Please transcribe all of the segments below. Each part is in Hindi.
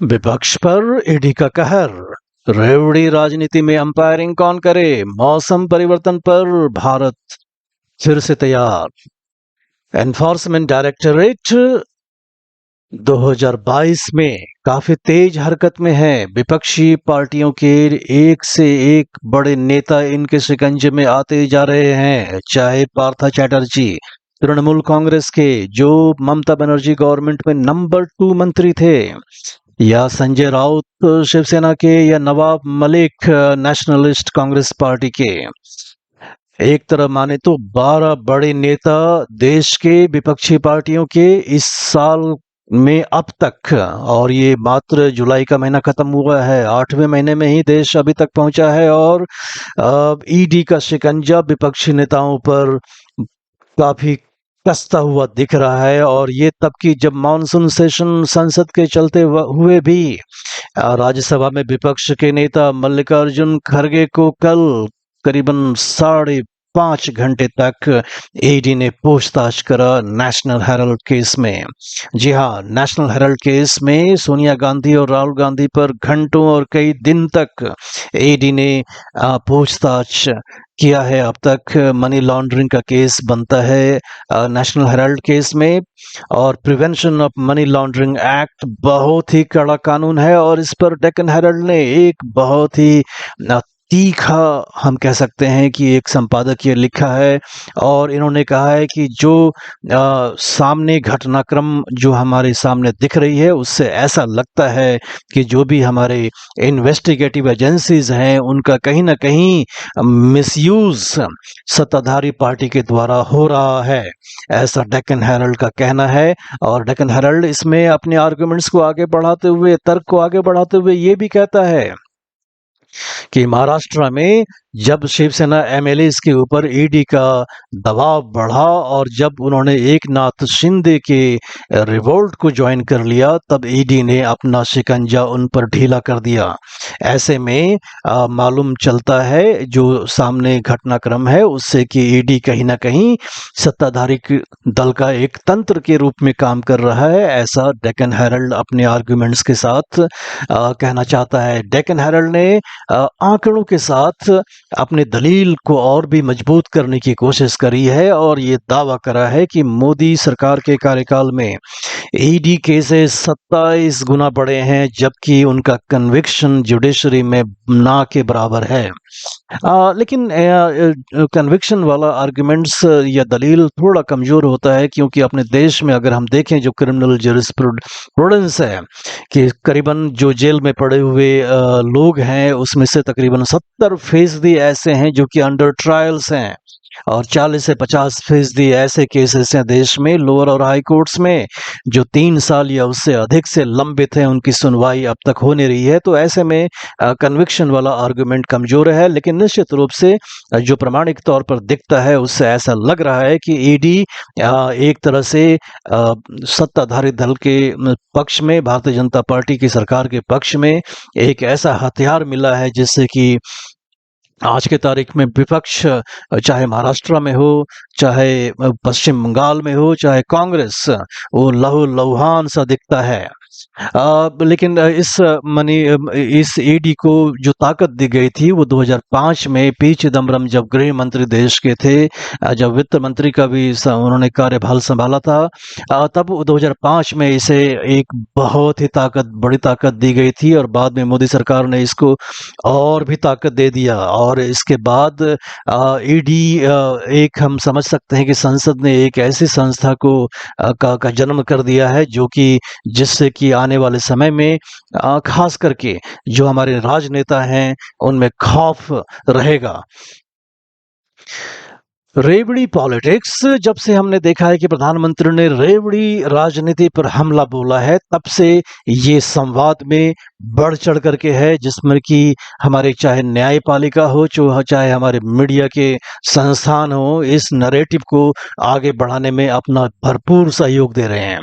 विपक्ष पर ईडी का कहर। रेवड़ी राजनीति में अंपायरिंग कौन करे? मौसम परिवर्तन पर भारत फिर से तैयार। एनफोर्समेंट डायरेक्टरेट 2022 में काफी तेज हरकत में है। विपक्षी पार्टियों के एक से एक बड़े नेता इनके शिकंजे में आते जा रहे हैं, चाहे पार्थ चैटर्जी तृणमूल कांग्रेस के, जो ममता बनर्जी गवर्नमेंट में नंबर 2 मंत्री थे, या संजय राउत शिवसेना के, या नवाब मलिक नेशनलिस्ट कांग्रेस पार्टी के। एक तरह माने तो 12 बड़े नेता देश के विपक्षी पार्टियों के इस साल में अब तक, और ये मात्र जुलाई का महीना खत्म हुआ है, 8वें महीने में ही देश अभी तक पहुंचा है, और ईडी का शिकंजा विपक्षी नेताओं पर काफी कसता हुआ दिख रहा है। और ये तब की जब मानसून सेशन संसद के चलते हुए भी राज्यसभा में विपक्ष के नेता मल्लिकार्जुन खड़गे को कल करीबन 5.5 घंटे तक ईडी ने पूछताछ करा नेशनल हेराल्ड केस में। जी हाँ, नेशनल हेराल्ड केस में सोनिया गांधी और राहुल गांधी पर घंटों और कई दिन तक ईडी ने पूछताछ किया है। अब तक मनी लॉन्ड्रिंग का केस बनता है नेशनल हेराल्ड केस में, और prevention of money laundering act बहुत ही कड़ा कानून है, और इस पर डेक्कन हेराल्ड ने एक बहुत ही तीखा, हम कह सकते हैं कि एक संपादकीय लिखा है, और इन्होंने कहा है कि जो सामने घटनाक्रम जो हमारे सामने दिख रही है, उससे ऐसा लगता है कि जो भी हमारे इन्वेस्टिगेटिव एजेंसीज हैं उनका कहीं ना कहीं मिसयूज सत्ताधारी पार्टी के द्वारा हो रहा है, ऐसा डेक्कन हेराल्ड का कहना है। और डेक्कन हेराल्ड इसमें अपने आर्गुमेंट्स को आगे बढ़ाते हुए, तर्क को आगे बढ़ाते हुए ये भी कहता है कि महाराष्ट्र में जब शिवसेना एमएलएस के ऊपर ईडी का दबाव बढ़ा, और जब उन्होंने एकनाथ शिंदे के रिवोल्ट को ज्वाइन कर लिया, तब ईडी ने अपना शिकंजा उन पर ढीला कर दिया। ऐसे में मालूम चलता है जो सामने घटनाक्रम है उससे कि ईडी कहीं ना कहीं सत्ताधारी दल का एक तंत्र के रूप में काम कर रहा है, ऐसा डेक्कन हेराल्ड अपने आर्गुमेंट्स के साथ कहना चाहता है। डेक्कन हेराल्ड ने आंकड़ों के साथ अपने दलील को और भी मजबूत करने की कोशिश करी है, और ये दावा करा है कि मोदी सरकार के कार्यकाल में ईडी केसेस 27 गुना बढ़े हैं, जबकि उनका कन्विक्शन जुडिशरी में ना के बराबर है। लेकिन कन्विक्शन वाला आर्गुमेंट्स या दलील थोड़ा कमजोर होता है, क्योंकि अपने देश में अगर हम देखें जो क्रिमिनल जरिस्प्रूडेंस है कि करीबन जो जेल में पड़े हुए लोग हैं उसमें से तकरीबन 70% ऐसे हैं जो कि अंडर ट्रायल्स हैं, और 40 से 50% ऐसे केसेस हैं देश में लोअर और हाई कोर्ट्स में जो 3 साल या उससे अधिक से लंबित हैं, उनकी सुनवाई अब तक हो नहीं रही है। तो ऐसे में कन्विक्शन वाला आर्गुमेंट कमजोर है, लेकिन निश्चित रूप से जो प्रमाणिक तौर पर दिखता है उससे ऐसा लग रहा है कि ईडी एक तरह से सत्ताधारी दल के पक्ष में, भारतीय जनता पार्टी की सरकार के पक्ष में एक ऐसा हथियार मिला है जिससे कि आज के तारीख में विपक्ष, चाहे महाराष्ट्र में हो, चाहे पश्चिम बंगाल में हो, चाहे कांग्रेस, वो लहूलुहान सा दिखता है। लेकिन इस ईडी को जो ताकत दी गई थी वो 2005 में पी चिदम्बरम जब गृह मंत्री देश के थे, जब वित्त मंत्री का भी उन्होंने कार्यभार संभाला था, तब 2005 में इसे एक बहुत ही बड़ी ताकत दी गई थी, और बाद में मोदी सरकार ने इसको और भी ताकत दे दिया। और इसके बाद ईडी एक, हम समझ सकते हैं कि संसद ने एक ऐसी संस्था को का जन्म कर दिया है जो कि जिससे कि आने वाले समय में खास करके जो हमारे राजनेता हैं उनमें खौफ रहेगा। रेवड़ी पॉलिटिक्स, जब से हमने देखा है कि प्रधानमंत्री ने रेवड़ी राजनीति पर हमला बोला है, तब से ये संवाद में बढ़ चढ़ करके है, जिसमें कि हमारे चाहे न्यायपालिका हो, चाहे हमारे मीडिया के संस्थान हो, इस नैरेटिव को आगे बढ़ाने में अपना भरपूर सहयोग दे रहे हैं।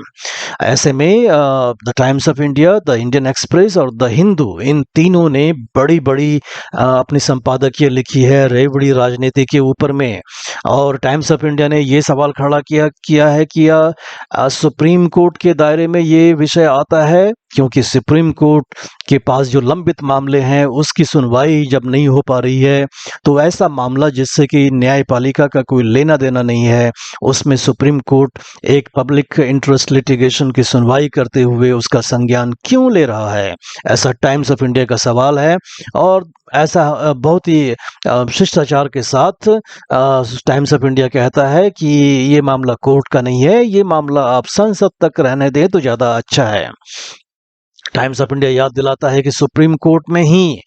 ऐसे में the times of India, the Indian express और द हिंदू, इन तीनों ने बड़ी बड़ी अपनी संपादकीय लिखी है रेवड़ी राजनीति के ऊपर में। और टाइम्स ऑफ इंडिया ने ये सवाल खड़ा किया है कि सुप्रीम कोर्ट के दायरे में ये विषय आता है क्योंकि सुप्रीम कोर्ट के पास जो लंबित मामले हैं उसकी सुनवाई जब नहीं हो पा रही है, तो ऐसा मामला जिससे कि न्यायपालिका का कोई लेना देना नहीं है, उसमें सुप्रीम कोर्ट एक पब्लिक इंटरेस्ट लिटिगेशन की सुनवाई करते हुए उसका संज्ञान क्यों ले रहा है, ऐसा टाइम्स ऑफ इंडिया का सवाल है। और ऐसा बहुत ही शिष्टाचार के साथ टाइम्स ऑफ इंडिया कहता है कि ये मामला कोर्ट का नहीं है, ये मामला आप संसद तक रहने दें तो ज़्यादा अच्छा है। टाइम्स ऑफ इंडिया याद दिलाता है कि सुप्रीम कोर्ट में ही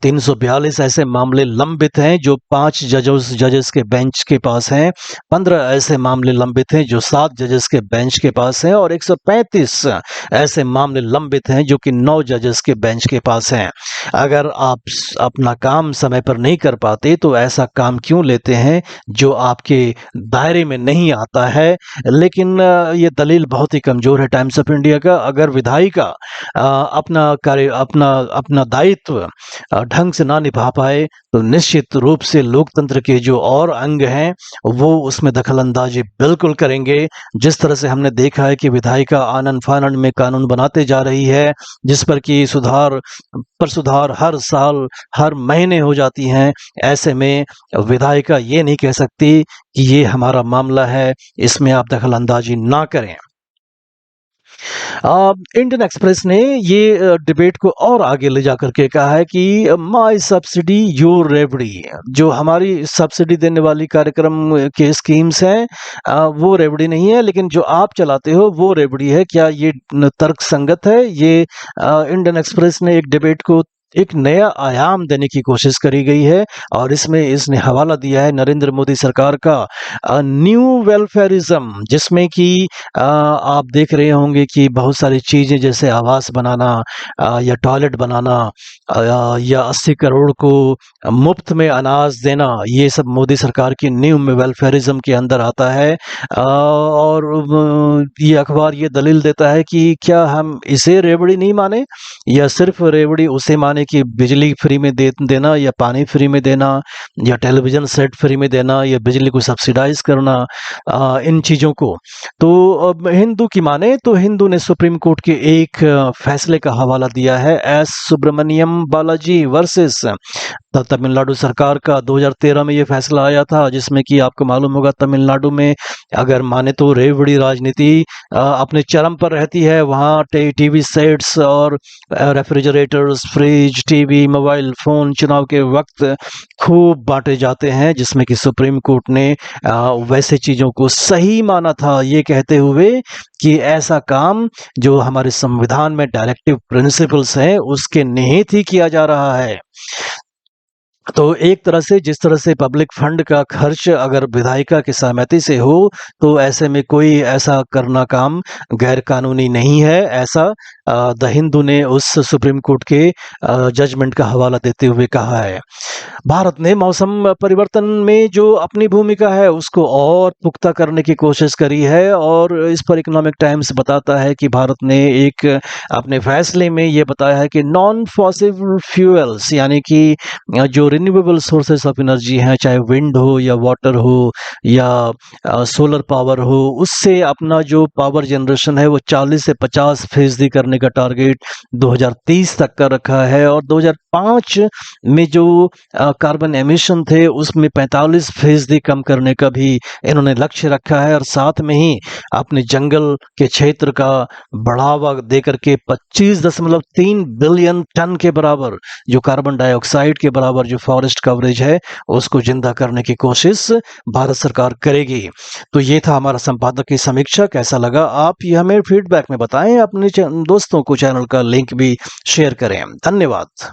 342 ऐसे मामले लंबित हैं जो 5 जजेस के बेंच के पास हैं, 15 ऐसे मामले लंबित हैं जो 7 जजेस के बेंच के पास हैं, और 135 ऐसे मामले लंबित हैं जो कि 9 जजेस के बेंच के पास हैं। अगर आप अपना काम समय पर नहीं कर पाते तो ऐसा काम क्यों लेते हैं जो आपके दायरे में नहीं आता है। लेकिन ये दलील बहुत ही कमजोर है टाइम्स ऑफ इंडिया का। अगर विधायिका अपना कार्य अपना दायित्व ढंग से ना निभा पाए तो निश्चित रूप से लोकतंत्र के जो और अंग हैं वो उसमें दखलंदाजी बिल्कुल करेंगे। जिस तरह से हमने देखा है कि विधायिका आनन फानन में कानून बनाते जा रही है जिस पर कि सुधार हर साल हर महीने हो जाती हैं, ऐसे में विधायिका ये नहीं कह सकती कि ये हमारा मामला है, इसमें आप दखलंदाजी ना करें। इंडियन एक्सप्रेस ने ये डिबेट को और आगे ले जाकर के कहा है कि माय सब्सिडी योर रेवड़ी, जो हमारी सब्सिडी देने वाली कार्यक्रम के स्कीम्स हैं वो रेवड़ी नहीं है, लेकिन जो आप चलाते हो वो रेवड़ी है। क्या ये तर्क संगत है? ये इंडियन एक्सप्रेस ने एक डिबेट को एक नया आयाम देने की कोशिश करी गई है, और इसमें इसने हवाला दिया है नरेंद्र मोदी सरकार का न्यू वेलफेयरिज्म, जिसमें कि आप देख रहे होंगे कि बहुत सारी चीज़ें जैसे आवास बनाना या टॉयलेट बनाना या 80 करोड़ को मुफ्त में अनाज देना, ये सब मोदी सरकार की न्यू वेलफेयरिज्म के अंदर आता है। और ये अखबार ये दलील देता है कि क्या हम इसे रेवड़ी नहीं माने, या सिर्फ रेवड़ी उसे माने कि बिजली फ्री में देना, या पानी फ्री में देना, या टेलीविजन सेट फ्री में देना, या बिजली को सब्सिडाइज करना, इन चीज़ों को। तो अब हिंदू की माने तो हिंदू ने सुप्रीम कोर्ट के एक फैसले का हवाला दिया है, एस सुब्रमण्यम बालाजी वर्सेस तमिलनाडु सरकार का। 2013 में ये फैसला आया था, जिसमें कि आपको मालूम होगा तमिलनाडु में अगर माने तो रेवड़ी राजनीति अपने चरम पर रहती है। वहाँ टीवी सेट्स और refrigerators, fridge, TV, mobile phone चुनाव के वक्त खूब बांटे जाते हैं, जिसमें कि सुप्रीम कोर्ट ने वैसे चीज़ों को सही माना था, ये कहते हुए कि ऐसा काम जो हमारे संविधान में डायरेक्टिव प्रिंसिपल्स हैं उसके निहित ही किया जा रहा है। तो एक तरह से जिस तरह से पब्लिक फंड का खर्च अगर विधायिका की सहमति से हो तो ऐसे में कोई ऐसा करना काम गैर कानूनी नहीं है, ऐसा द हिंदू ने उस सुप्रीम कोर्ट के जजमेंट का हवाला देते हुए कहा है। भारत ने मौसम परिवर्तन में जो अपनी भूमिका है उसको और पुख्ता करने की कोशिश करी है, और इस पर इकोनॉमिक टाइम्स बताता है कि भारत ने एक अपने फैसले में ये बताया है कि नॉन फॉसिल फ्यूल्स यानी कि जो रिन्यूएबल सोर्सेस ऑफ एनर्जी हैं, चाहे विंड हो या वाटर हो या सोलर पावर हो, उससे अपना जो पावर जनरेशन है वो 40 से 50% करने का टारगेट 2030 तक का रखा है, और 2005 में जो कार्बन एमिशन थे उसमें 45% कम करने का भी इन्होंने लक्ष्य रखा है, और साथ में ही अपने जंगल के क्षेत्र का बढ़ावा देकर के 25.3 बिलियन टन के बराबर जो कार्बन डाइऑक्साइड के बराबर जो फॉरेस्ट कवरेज है उसको जिंदा करने की कोशिश भारत सरकार करेगी। तो ये था हमारा संपादक की समीक्षा। कैसा लगा आप ये हमें फीडबैक में बताएं, अपने दोस्तों को चैनल का लिंक भी शेयर करें। धन्यवाद।